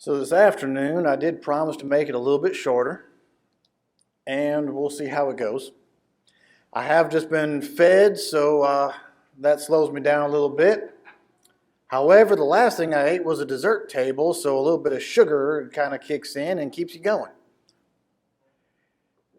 So this afternoon, I did promise to make it a little bit shorter, and we'll see how it goes. I have just been fed, so that slows me down a little bit. However, the last thing I ate was a dessert table, so a little bit of sugar kind of kicks in and keeps you going.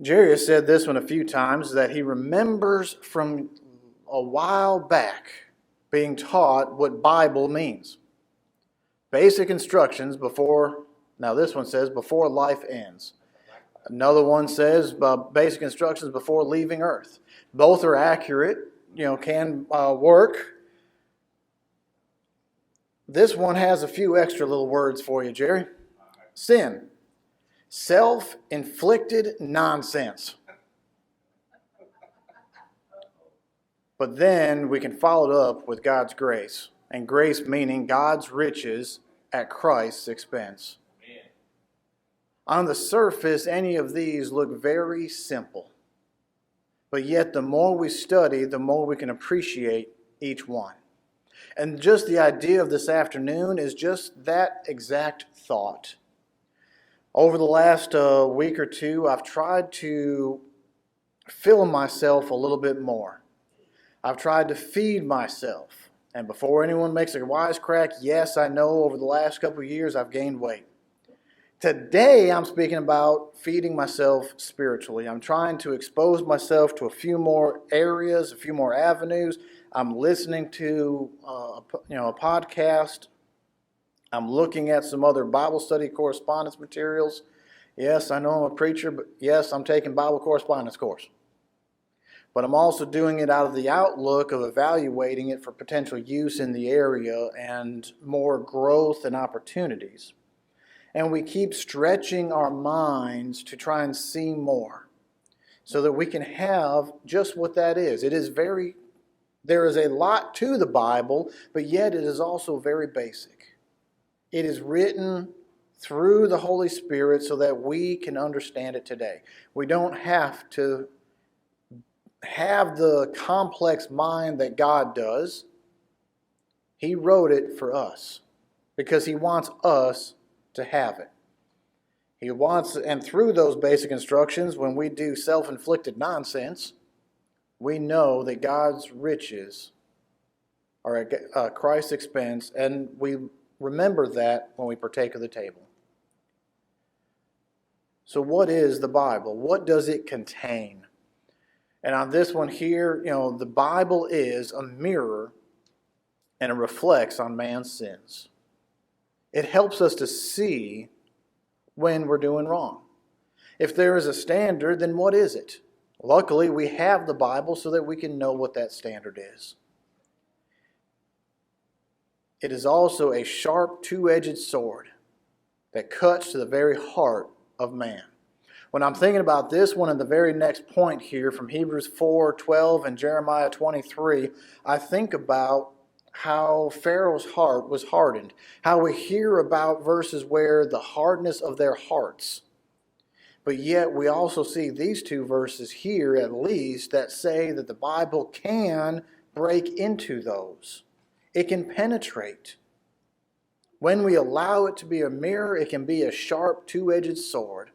Jerry has said this one a few times, that he remembers from a while back being taught what Bible means. Basic instructions before, now this one says, before life ends. Another one says basic instructions before leaving earth. Both are accurate, can work. This one has a few extra little words for you, Jerry. Sin. Self-inflicted nonsense. But then we can follow it up with God's grace. And grace meaning God's riches at Christ's expense. Amen. On the surface, any of these look very simple. But yet the more we study, the more we can appreciate each one. And just the idea of this afternoon is just that exact thought. Over the last week or two, I've tried to fill myself a little bit more. I've tried to feed myself. And before anyone makes a wisecrack, yes, I know over the last couple of years I've gained weight. Today I'm speaking about feeding myself spiritually. I'm trying to expose myself to a few more areas, a few more avenues. I'm listening to a podcast. I'm looking at some other Bible study correspondence materials. Yes, I know I'm a preacher, but yes, I'm taking Bible correspondence course. But I'm also doing it out of the outlook of evaluating it for potential use in the area and more growth and opportunities. And we keep stretching our minds to try and see more so that we can have just what that is. There is a lot to the Bible, but yet it is also very basic. It is written through the Holy Spirit so that we can understand it today. We don't have to have the complex mind that God does. He wrote it for us because He wants us to have it. He wants, and through those basic instructions, when we do self-inflicted nonsense, we know that God's riches are at Christ's expense, and we remember that when we partake of the table. So what is the Bible? What does it contain? And on this one here, the Bible is a mirror and it reflects on man's sins. It helps us to see when we're doing wrong. If there is a standard, then what is it? Luckily, we have the Bible so that we can know what that standard is. It is also a sharp, two-edged sword that cuts to the very heart of man. When I'm thinking about this one and the very next point here from Hebrews 4:12 and Jeremiah 23, I think about how Pharaoh's heart was hardened. How we hear about verses where the hardness of their hearts. But yet we also see these two verses here at least that say that the Bible can break into those. It can penetrate. When we allow it to be a mirror, it can be a sharp two-edged sword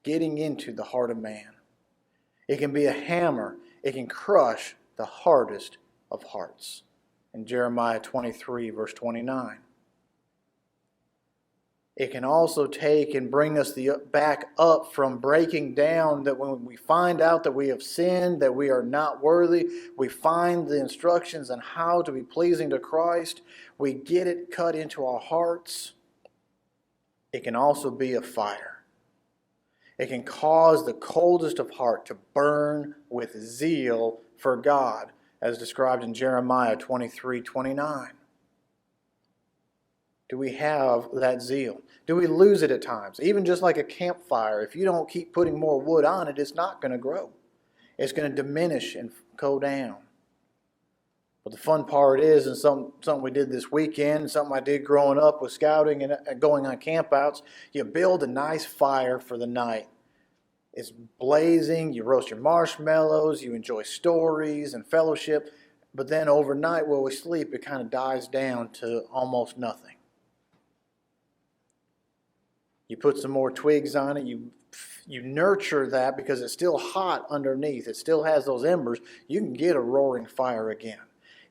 getting into the heart of man. It can be a hammer. It can crush the hardest of hearts. In Jeremiah 23, verse 29. It can also take and bring us back up from breaking down, that when we find out that we have sinned, that we are not worthy, we find the instructions on how to be pleasing to Christ, we get it cut into our hearts. It can also be a fire. It can cause the coldest of heart to burn with zeal for God, as described in Jeremiah 23:29. Do we have that zeal? Do we lose it at times? Even just like a campfire, if you don't keep putting more wood on it, it's not going to grow. It's going to diminish and go down. But the fun part is, and something we did this weekend, something I did growing up with scouting and going on campouts, you build a nice fire for the night. It's blazing, you roast your marshmallows, you enjoy stories and fellowship, but then overnight while we sleep, it kind of dies down to almost nothing. You put some more twigs on it. You nurture that because it's still hot underneath. It still has those embers. You can get a roaring fire again.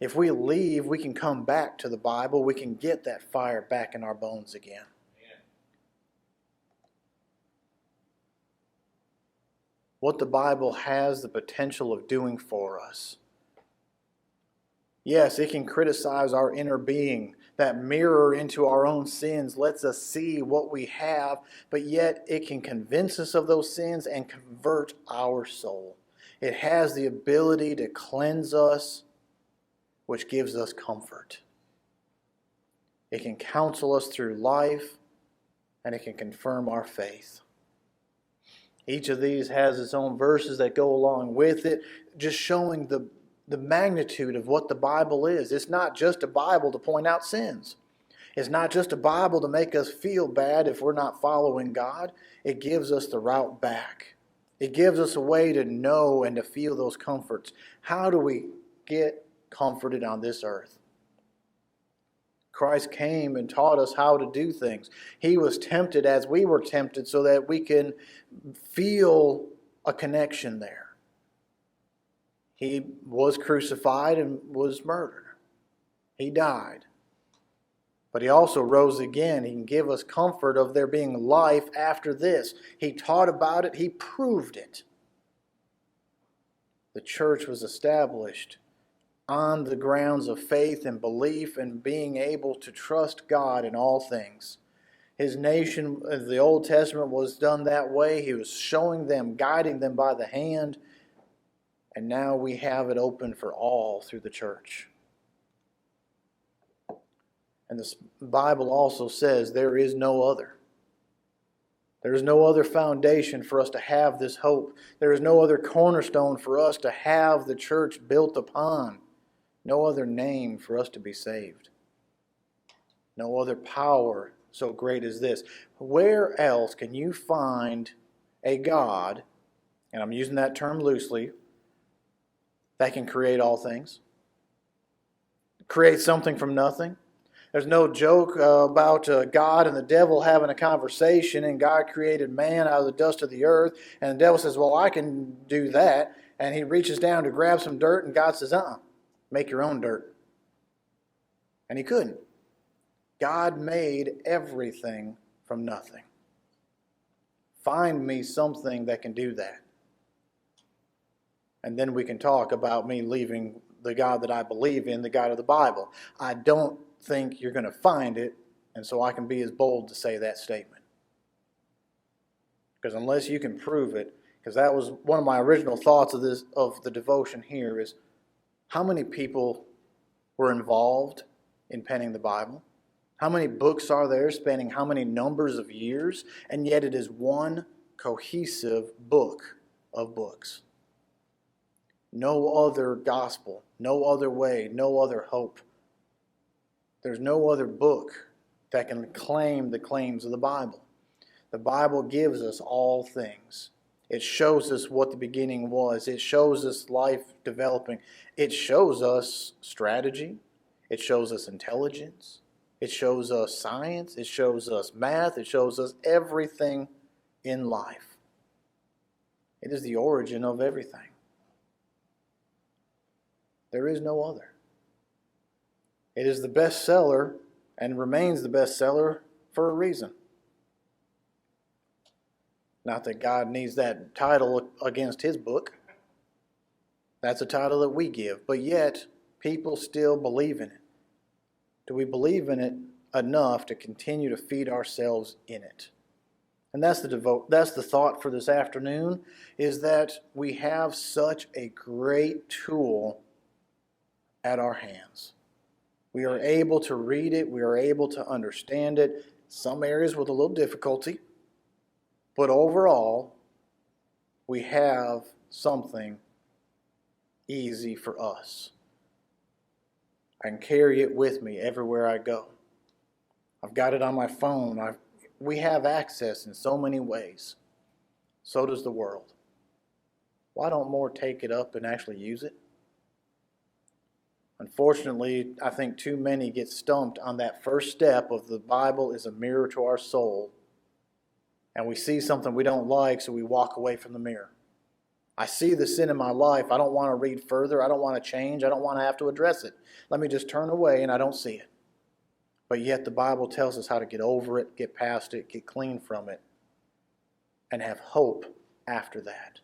If we leave, we can come back to the Bible. We can get that fire back in our bones again. What the Bible has the potential of doing for us. Yes, it can criticize our inner being. That mirror into our own sins lets us see what we have, but yet it can convince us of those sins and convert our soul. It has the ability to cleanse us, which gives us comfort. It can counsel us through life, and it can confirm our faith. Each of these has its own verses that go along with it, just showing the magnitude of what the Bible is. It's not just a Bible to point out sins. It's not just a Bible to make us feel bad if we're not following God. It gives us the route back. It gives us a way to know and to feel those comforts. How do we get comforted on this earth? Christ came and taught us how to do things. He was tempted as we were tempted so that we can feel a connection there. He was crucified and was murdered. He died. But he also rose again. He can give us comfort of there being life after this. He taught about it. He proved it. The church was established on the grounds of faith and belief and being able to trust God in all things. His nation, the Old Testament, was done that way. He was showing them, guiding them by the hand. And now we have it open for all through the church. And the Bible also says there is no other. There is no other foundation for us to have this hope. There is no other cornerstone for us to have the church built upon. No other name for us to be saved. No other power so great as this. Where else can you find a God, and I'm using that term loosely, that can create all things? Create something from nothing? There's no joke about God and the devil having a conversation, and God created man out of the dust of the earth, and the devil says, well, I can do that. And he reaches down to grab some dirt, and God says, make your own dirt. And he couldn't. God made everything from nothing. Find me something that can do that. And then we can talk about me leaving the God that I believe in, the God of the Bible. I don't think you're going to find it, and so I can be as bold to say that statement. Because unless you can prove it, because that was one of my original thoughts of the devotion here, is how many people were involved in penning the Bible? How many books are there spanning how many numbers of years? And yet it is one cohesive book of books. No other gospel, no other way, no other hope. There's no other book that can claim the claims of the Bible. The Bible gives us all things. It shows us what the beginning was. It shows us life developing. It shows us strategy. It shows us intelligence. It shows us science. It shows us math. It shows us everything in life. It is the origin of everything. There is no other. It is the bestseller and remains the bestseller for a reason. Not that God needs that title against his book. That's a title that we give. But yet, people still believe in it. Do we believe in it enough to continue to feed ourselves in it? And that's the thought for this afternoon, is that we have such a great tool at our hands. We are able to read it. We are able to understand it. Some areas with a little difficulty. But overall, we have something easy for us. I can carry it with me everywhere I go. I've got it on my phone. We have access in so many ways. So does the world. Why don't more take it up and actually use it? Unfortunately, I think too many get stumped on that first step of the Bible is a mirror to our soul, and we see something we don't like, so we walk away from the mirror. I see the sin in my life. I don't want to read further. I don't want to change. I don't want to have to address it. Let me just turn away and I don't see it. But yet the Bible tells us how to get over it, get past it, get clean from it, and have hope after that.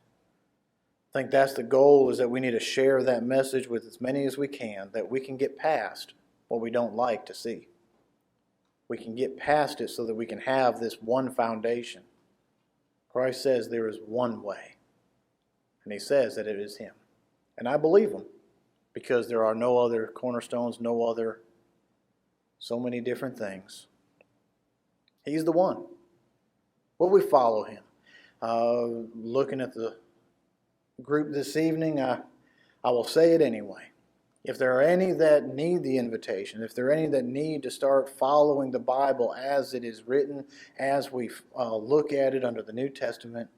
I think that's the goal, is that we need to share that message with as many as we can, that we can get past what we don't like to see. We can get past it so that we can have this one foundation. Christ says there is one way, and he says that it is him. And I believe him, because there are no other cornerstones, no other, so many different things. He's the one. Will we follow him? Looking at the group this evening, I will say it anyway. If there are any that need the invitation, if there are any that need to start following the Bible as it is written, as we look at it under the New Testament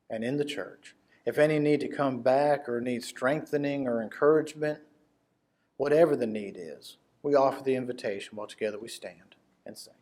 and in the church, if any need to come back or need strengthening or encouragement, whatever the need is, we offer the invitation while together we stand and sing.